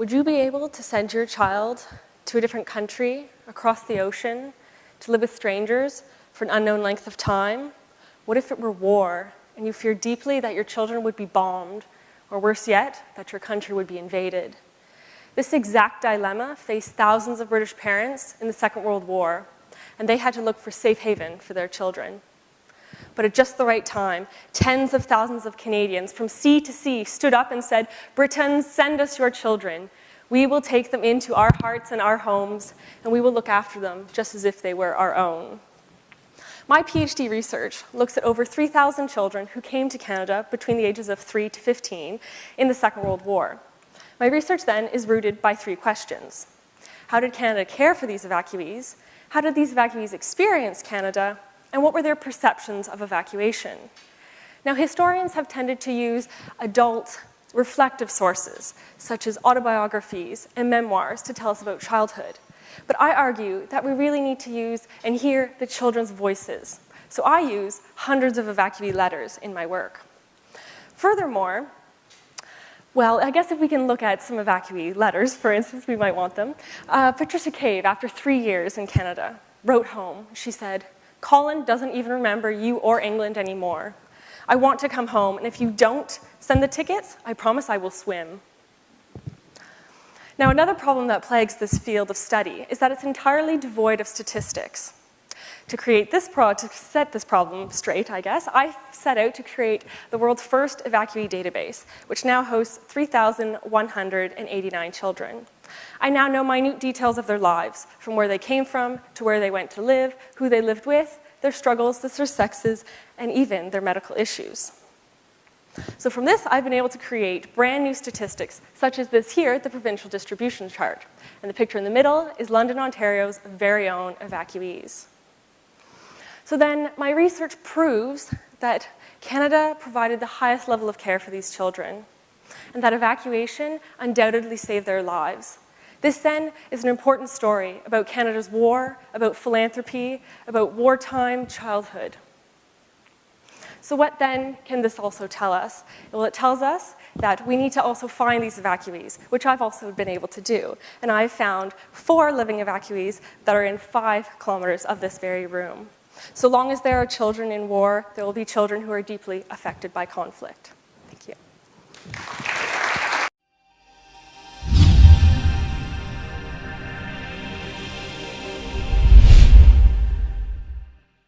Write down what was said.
Would you be able to send your child to a different country, across the ocean, to live with strangers for an unknown length of time? What if it were war, and you fear deeply that your children would be bombed, or worse yet, that your country would be invaded? This exact dilemma faced thousands of British parents in the Second World War, and they had to look for safe haven for their children. But at just the right time, tens of thousands of Canadians from sea to sea stood up and said, "Britons, send us your children. We will take them into our hearts and our homes, and we will look after them just as if they were our own." My PhD research looks at over 3,000 children who came to Canada between the ages of 3 to 15 in the Second World War. My research then is rooted by 3 questions. How did Canada care for these evacuees? How did these evacuees experience Canada? And what were their perceptions of evacuation? Now, historians have tended to use adult, reflective sources, such as autobiographies and memoirs, to tell us about childhood. But I argue that we really need to use and hear the children's voices. So I use hundreds of evacuee letters in my work. Furthermore, well, I guess if we can look at some evacuee letters, for instance, we might want them. Patricia Cave, after 3 years in Canada, wrote home. She said, "Colin doesn't even remember you or England anymore. I want to come home, and if you don't send the tickets, I promise I will swim." Now, another problem that plagues this field of study is that it's entirely devoid of statistics. To set this problem straight, I guess, I set out to create the world's first evacuee database, which now hosts 3,189 children. I now know minute details of their lives, from where they came from to where they went to live, who they lived with, their struggles, their sexes, and even their medical issues. So from this, I've been able to create brand new statistics, such as this here, the provincial distribution chart. And the picture in the middle is London, Ontario's very own evacuees. So then, my research proves that Canada provided the highest level of care for these children, and that evacuation undoubtedly saved their lives. This then is an important story about Canada's war, about philanthropy, about wartime childhood. So what then can this also tell us? Well, it tells us that we need to also find these evacuees, which I've also been able to do. And I've found 4 living evacuees that are in 5 kilometers of this very room. So long as there are children in war, there will be children who are deeply affected by conflict. Thank you.